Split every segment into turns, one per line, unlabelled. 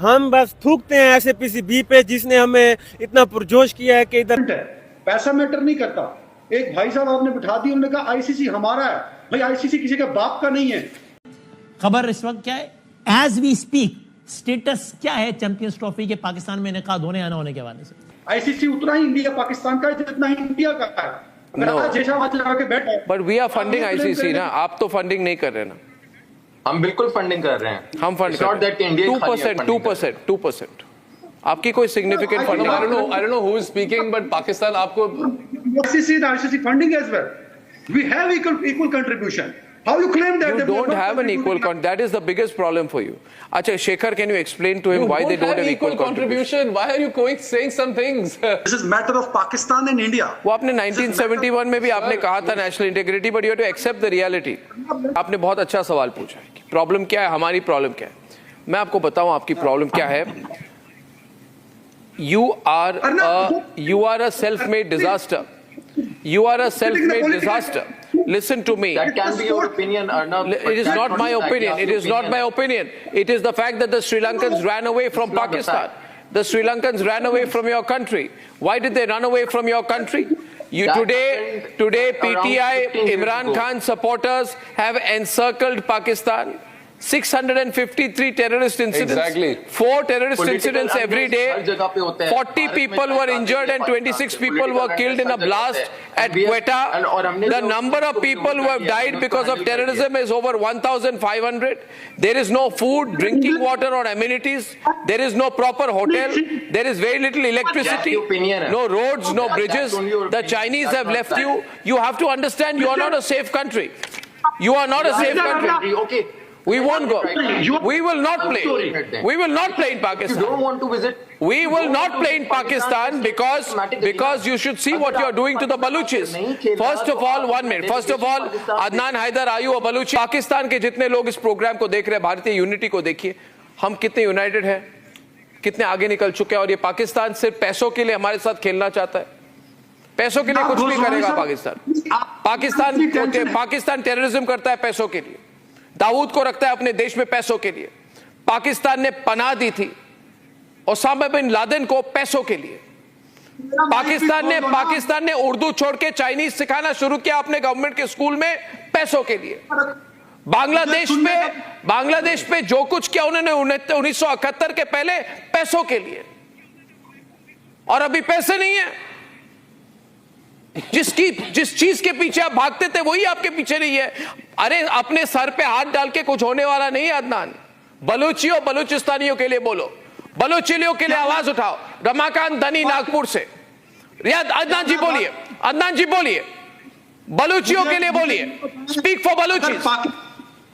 हम बस थूकते हैं ऐसे पीसीबी पे जिसने हमें इतना पुरजोश किया है कि इधर
पैसा मैटर नहीं करता। एक भाई साहब आपने बिठा दी, उन्होंने कहा आईसीसी हमारा है। भाई आईसीसी किसी के बाप का नहीं है।
खबर इस वक्त क्या है, एज वी स्पीक स्टेटस क्या है चैंपियंस ट्रॉफी के पाकिस्तान में इनेकाद होने या ना होने के हवाले से?
आईसीसी उतना ही इंडिया पाकिस्तान का जितना इंडिया का है।
But we are funding ICC ना, आप तो फंडिंग नहीं कर रहे ना।
हम बिल्कुल फंडिंग कर रहे हैं।
हम फंड
नॉट दैट इंडिया
2%। आपकी कोई significant fund?
I don't know who is speaking, but Pakistan आपको
ICC funding as well. We have equal contribution. How you claim that?
You don't have an equal contribution. That is the biggest problem for you. Acha, Shekhar, can you explain to him why they don't have equal contribution?
Why are you saying some things?
This is matter of Pakistan and India.
वो आपने 1971 में भी आपने कहा था national integrity, but you have to accept the reality. आपने बहुत अच्छा सवाल पूछा है कि प्रॉब्लम क्या है, हमारी प्रॉब्लम क्या है। मैं आपको बताऊं आपकी प्रॉब्लम क्या है। You are a self-made disaster. You are a self-made disaster. Listen to me.
That can be your opinion, Arnab.
It is not my opinion. It is not my opinion. It is the fact that the Sri Lankans ran away from Pakistan. The Sri Lankans ran away from your country. Why did they run away from your country? Today PTI, Imran Khan supporters have encircled Pakistan. 653 terrorist incidents.
Exactly.
4 terrorist
Political
incidents every day. 40 people were injured and 26 people were killed in a blast at Quetta. The number of people who have died because of terrorism is over 1,500. There is no food, drinking water or amenities. There is no proper hotel. There is very little electricity. No roads, no bridges. The Chinese have left you. You have to understand you are not a safe country. You are not a safe country.
Okay.
We won't go. We will not play. We will not play in Pakistan.
You don't want to visit.
We will not play in Pakistan because you should see what you are doing to the Baluchis. First of all, 1 minute. First of all, Adnan Haider, are you a Baluchi? Pakistan के जितने लोग इस programme को देख रहे हैं, भारतीय unity को देखिए, हम कितने यूनाइटेड हैं, कितने आगे निकल चुके हैं। और ये पाकिस्तान सिर्फ पैसों के लिए हमारे साथ खेलना चाहता है। पैसों के लिए कुछ भी करेगा पाकिस्तान। पाकिस्तान टेररिज्म करता है पैसों के लिए। दाऊद को रखता है अपने देश में पैसों के लिए। पाकिस्तान ने पनाह दी थी ओसामा बिन लादेन को पैसों के लिए। पाकिस्तान ने उर्दू छोड़ के चाइनीज सिखाना शुरू किया अपने गवर्नमेंट के स्कूल में पैसों के लिए। बांग्लादेश पे जो कुछ किया उन्होंने 1971 के पहले पैसों के लिए, और अभी पैसे नहीं है। जिस चीज के पीछे आप भागते थे वही आपके पीछे नहीं है। अरे अपने सर पे हाथ डाल के कुछ होने वाला नहीं है अदनान। बलूचियों बलूचिस्तानियों के लिए बोलो, बलूचियों के लिए आवाज उठाओ। रमाकांत धनी नागपुर से, रियाद अदनान जी बोलिए, अदनान जी बोलिए, बलूचियों के लिए बोलिए, स्पीक फॉर बलूचिस।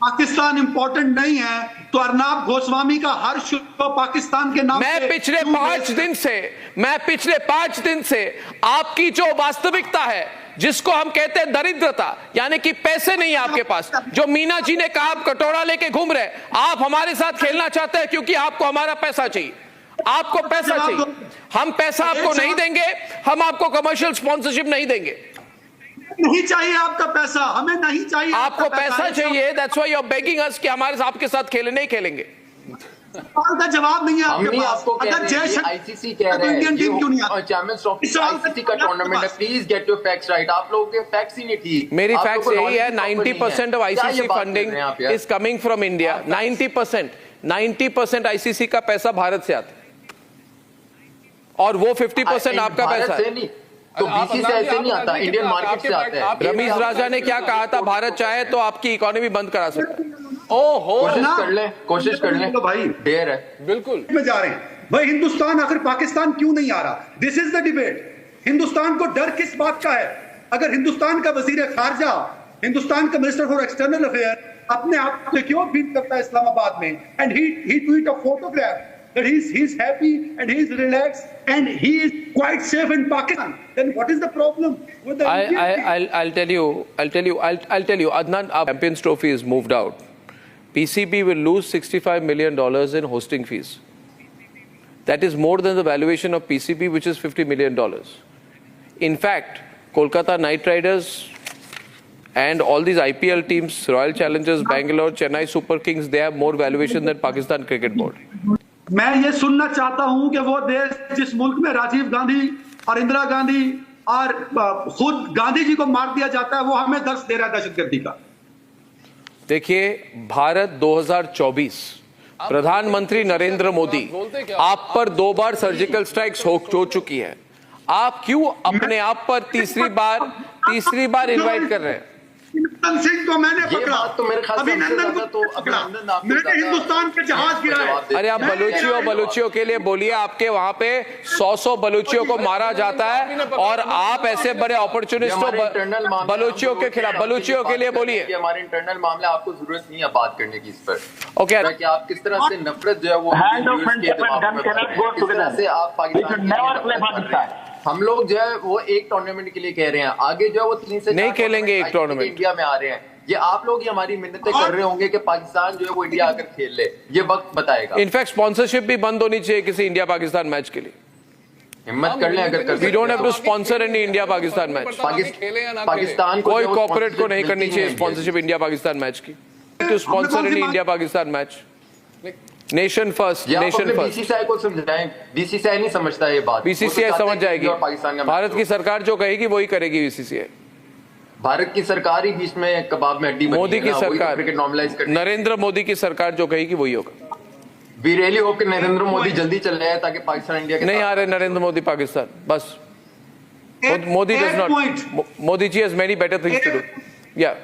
पाकिस्तान इंपॉर्टेंट नहीं है तो अर्नाब गोस्वामी का हर शो पाकिस्तान के नाम।
मैं पिछले 5 दिन से आपकी जो वास्तविकता है, जिसको हम कहते हैं दरिद्रता, यानी कि पैसे नहीं है आपके पास। जो मीना जी ने कहा आप कटोरा लेके घूम रहे, आप हमारे साथ खेलना चाहते हैं क्योंकि आपको हमारा पैसा चाहिए। आपको पैसा चाहिए, हम पैसा आपको नहीं देंगे, हम आपको कमर्शियल स्पॉन्सरशिप नहीं देंगे।
नहीं चाहिए आपका पैसा, हमें नहीं चाहिए।
आपको पैसा चाहिए, that's why you are begging us कि हमारे आपके साथ खेले। नहीं खेलेंगे।
का जवाब नहीं है आपके पास।
आपको
अगर जय
आईसीसी कह रहे हैं
टीम क्यों नहीं आती?
चैंपियंस ट्रॉफी आईसीसी का टूर्नामेंट है, please get your facts right. आप लोगों के फैक्ट्स ही नहीं ठीक।
मेरी फैक्ट्स यही है, 90% of ICC funding is coming from India. 90% ICC का पैसा भारत से आता है, और वो 50% आपका पैसा है।
तो बीसी से ऐसे नहीं आता, इंडियन मार्केट से आता है।
रमीज राजा ने क्या कहा था, भारत चाहे तो आपकी इकोनॉमी बंद करा सकता है।
कोशिश कर ले
तो भाई
देर है।
बिल्कुल
में जा रहे हैं भाई। हिंदुस्तान आखिर पाकिस्तान क्यों नहीं आ रहा? This is the debate. Hindustan को डर किस बात का है? अगर हिंदुस्तान का वजीर खारजा, हिंदुस्तान का मिनिस्टर फॉर एक्सटर्नल अफेयर अपने आप को क्यों फील करता है इस्लामाबाद में, and he tweet a photograph that he's happy and he's relaxed and he is quite safe in Pakistan, then what is the problem with the
I'll tell you Adnan, our Champions Trophy is moved out. PCB will lose $65 million in hosting fees. That is more than the valuation of PCB, which is $50 million. In fact, Kolkata Knight Riders and all these IPL teams, Royal Challengers Bangalore, Chennai Super Kings, they have more valuation than Pakistan Cricket Board.
मैं ये सुनना चाहता हूं कि वो देश जिस मुल्क में राजीव गांधी और इंदिरा गांधी और खुद गांधी जी को मार दिया जाता है, वो हमें दर्श दे रहा है दहशतगर्दी का।
देखिए, भारत 2024, प्रधानमंत्री नरेंद्र मोदी आप पर 2 बार सर्जिकल स्ट्राइक्स हो चुकी है। आप क्यों अपने आप पर तीसरी बार इनवाइट कर रहे हैं?
अभिनंदन सिंह को मैंने
ये
पकड़ा,
बात तो मेरे ख्याल से
अभिनंदन को
तो
पकड़ा,
अभिनंदन आपको
मैंने
ज्यादा
हिंदुस्तान के जहाज गिराए।
अरे आप बलूचियों के लिए बोलिए, आपके वहां पे 100 बलूचियों को मारा जाता है और आप ऐसे बड़े अपॉर्चुनिस्टों बलूचियों के खिलाफ, बलूचियों के लिए बोलिए।
हमारे इंटरनल मामला, आपको जरूरत नहीं है बात करने की इस पर।
ओके,
कि आप किस तरह से नफरत जो है वो किस तरह से आप पाकिस्तान, हम लोग जो है वो एक टूर्नामेंट के लिए कह रहे हैं, आगे जो है वो 3 से 4
नहीं खेलेंगे एक टूर्नामेंट।
इंडिया में आ रहे हैं, ये आप लोग ही हमारी मिन्नतें कर रहे होंगे कि पाकिस्तान जो है वो इंडिया आकर खेल ले, ये वक्त बताएगा।
इनफैक्ट स्पॉन्सरशिप भी बंद होनी चाहिए किसी इंडिया पाकिस्तान मैच के लिए।
हिम्मत कर लें अगर कर
we don't have to sponsor any India Pakistan match.
Pakistan को
कोई कॉर्पोरेट को नहीं करनी चाहिए स्पॉन्सरशिप इंडिया पाकिस्तान मैच की, to sponsor any India Pakistan match. Nation first, nation first.
BCCI को समझाएं, बीसीसीआई नहीं समझता ये बात।
बीसीसीआई समझ जाएगी,
पाकिस्तान का
भारत की सरकार जो कहेगी वही करेगी बीसीसीआई।
भारत की सरकार ही बीच में कबाब में हड्डी,
मोदी की सरकार,
क्रिकेट नॉर्मलाइज कर,
नरेंद्र मोदी की सरकार जो कहेगी वही होगा।
वी रियली होप कि नरेंद्र मोदी जल्दी चल रहे हैं ताकि पाकिस्तान इंडिया के
नहीं आ रहे नरेंद्र मोदी पाकिस्तान, बस Modi does not, Modi ji has many better things to do. या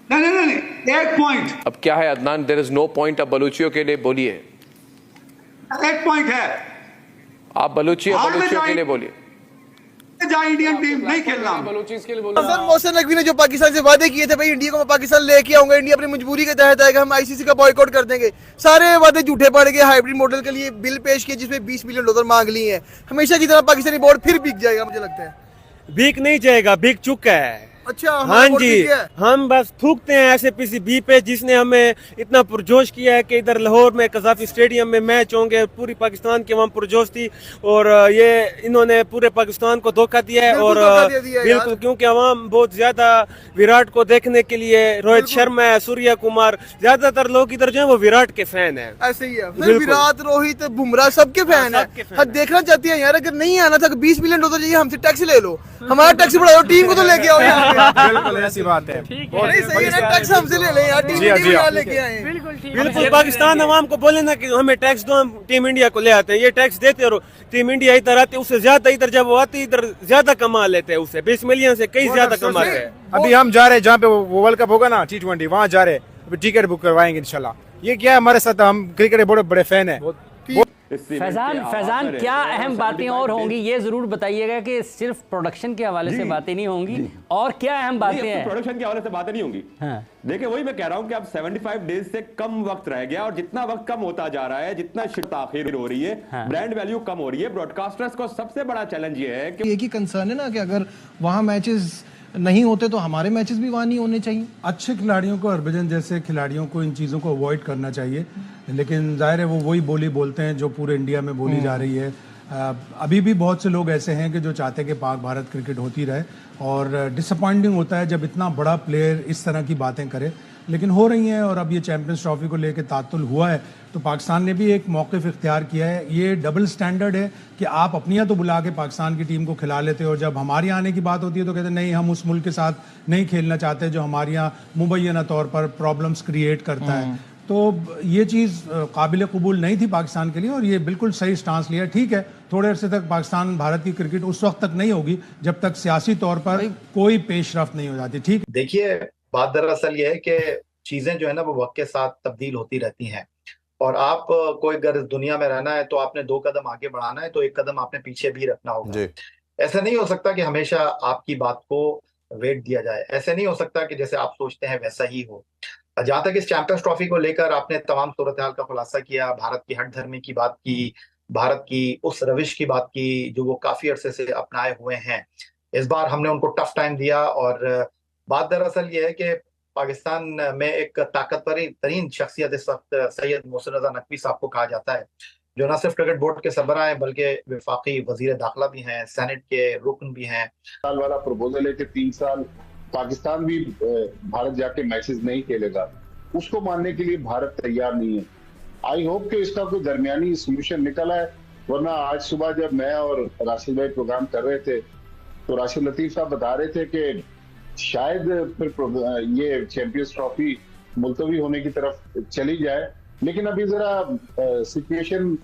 नहीं, एक पॉइंट।
अब क्या है Adnan, there is no point. अब बलूचियों के लिए बोलिए,
एक पॉइंट है,
आप बलूचियों के लिए बोलिए।
इंडियन टीम नहीं खेलना।
सर मोहसिन नकवी ने जो पाकिस्तान से वादे किए थे, भाई इंडिया को मैं पाकिस्तान लेके आऊंगा, इंडिया अपनी मजबूरी के तहत आएगा, हम आईसीसी का बॉयकॉट कर देंगे, सारे वादे झूठे पड़ गए। हाइब्रिड मॉडल के लिए बिल पेश किए जिसमें $20 बिलियन मांग लिए हैं। हमेशा की तरह पाकिस्तानी बोर्ड फिर बिक जाएगा, मुझे लगता है।
बिक नहीं जाएगा, बिक चुका है।
अच्छा,
हाँ जी, हम बस थूकते हैं SAPC B पे, जिसने हमें इतना पुरजोश किया है कि इधर लाहौर में कज़ाफी स्टेडियम में मैच होंगे, पूरी पाकिस्तान की वहाँ पुरजोश थी और ये इन्होंने पूरे पाकिस्तान को धोखा दिया है। और बिल्कुल, क्योंकि अवाम बहुत ज्यादा विराट को देखने के लिए, रोहित शर्मा है, सूर्या कुमार, ज्यादातर लोग इधर जो है वो विराट के फैन है।
ऐसे ही है, विराट, रोहित, बुमराह सबके फैन है। देखना चाहती है यार, अगर नहीं आना था $20 बिलियन चाहिए, हमसे टैक्स ले लो, हमारा टैक्स बढ़ाओ, टीम को तो लेके आओ।
बिल्कुल ऐसी बात है,
टैक्स हमसे ले लें यार, टीम इंडिया लेके आए।
बिल्कुल, पाकिस्तान अवाम को बोले ना कि हमें टैक्स दो, हम टीम इंडिया को ले आते हैं, ये टैक्स देते और टीम इंडिया इधर आती है, उससे ज्यादा इधर जब वो आती है इधर ज्यादा कमा लेते हैं, उससे 20 मिलियन से कई ज्यादा कमाते हैं।
अभी हम जा रहे हैं जहाँ पे वो वर्ल्ड कप होगा ना, T20, वहाँ जा रहे हैं, अभी टिकट बुक करवाएंगे इंशाल्लाह। ये क्या है हमारे साथ, हम क्रिकेट के बड़े बड़े फैन है।
फैजान क्या अहम बातें और होंगी, ये जरूर बताइएगा कि सिर्फ प्रोडक्शन के हवाले से बातें नहीं होंगी, और क्या अहम बातें हैं?
प्रोडक्शन के हवाले से बातें नहीं होंगी। हाँ। देखिए, वही मैं कह रहा हूँ कि अब 75 डेज से कम वक्त रह गया, और जितना वक्त कम होता जा रहा है, जितना ताखीर हो रही है, हाँ। ब्रांड वैल्यू कम हो रही है। ब्रॉडकास्टर्स को सबसे बड़ा चैलेंज ये है कि
एक ही कंसर्न है ना कि अगर वहाँ मैचेस नहीं होते तो हमारे मैचेस भी वहाँ नहीं होने चाहिए।
अच्छे खिलाड़ियों को, हरभजन जैसे खिलाड़ियों को इन चीज़ों को अवॉइड करना चाहिए, लेकिन जाहिर है वो वही बोली बोलते हैं जो पूरे इंडिया में बोली जा रही है। अभी भी बहुत से लोग ऐसे हैं कि जो चाहते हैं कि पाक भारत क्रिकेट होती रहे, और डिसअपॉइंटिंग होता है जब इतना बड़ा प्लेयर इस तरह की बातें करे, लेकिन हो रही हैं। और अब ये चैंपियंस ट्रॉफी को लेकर तातुल हुआ है तो पाकिस्तान ने भी एक मौक़िफ़ इख्तियार किया है। ये डबल स्टैंडर्ड है कि आप अपनी यहाँ तो बुला के पाकिस्तान की टीम को खिला लेते हो, और जब हमारे यहाँ आने की बात होती है तो कहते हैं नहीं, हम उस मुल्क के साथ नहीं खेलना चाहते जो हमारे यहाँ मुबैना तौर पर प्रॉब्लम्स क्रिएट करता है। तो ये चीज़ काबिल कबूल नहीं थी पाकिस्तान के लिए, और ये बिल्कुल सही स्टांस लिया। ठीक है, थोड़े अरसे तक पाकिस्तान भारत की क्रिकेट उस वक्त तक नहीं होगी जब तक सियासी तौर पर कोई पेशरफ्त नहीं हो जाती। ठीक,
देखिए बात दरअसल ये है कि चीजें जो है ना वो वक्त के साथ तब्दील होती रहती हैं, और आप कोई अगर इस दुनिया में रहना है तो आपने 2 कदम आगे बढ़ाना है तो 1 कदम आपने पीछे भी रखना होगा। ऐसा नहीं हो सकता कि हमेशा आपकी बात को वेट दिया जाए, ऐसे नहीं हो सकता कि जैसे आप सोचते हैं वैसा ही हो। जहां तक इस चैंपियंस ट्रॉफी को लेकर आपने तमाम सूरत हाल का खुलासा किया, भारत की हठधर्मी की बात की, भारत की उस रविश की बात की जो वो काफी अरसे से अपनाए हुए हैं। इस बार हमने उनको टफ टाइम दिया, और बात दरअसल ये है कि पाकिस्तान में एक ताकतवर तरीन शख्सियत इस वक्त सैयद मोहसिन रजा नकवी साहब को कहा जाता है, जो न सिर्फ क्रिकेट बोर्ड के सरबराह हैं बल्कि वफाकी वजीर दाखिला भी हैं, सेनेट के रुकन भी हैं।
साल वाला प्रपोजल है कि 3 साल पाकिस्तान भी भारत जाके मैचेस नहीं खेलेगा, उसको मानने के लिए भारत तैयार नहीं है। आई होप कि इसका कोई दरमियानी सोल्यूशन निकला है, वरना आज सुबह जब मैं और राशिद भाई प्रोग्राम कर रहे थे तो राशिद लतीफ साहब बता रहे थे कि शायद फिर ये चैंपियंस ट्रॉफी मुलतवी होने की तरफ चली जाए, लेकिन अभी जरा सिचुएशन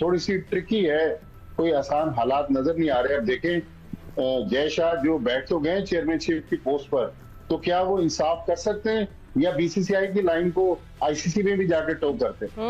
थोड़ी सी ट्रिकी है, कोई आसान हालात नजर नहीं आ रहे। अब देखें जय शाह जो बैठ तो गए चेयरमैनशिप की पोस्ट पर, तो क्या वो इंसाफ कर सकते हैं या बीसीसीआई की लाइन को आईसीसी में भी जाकर टो करते हैं?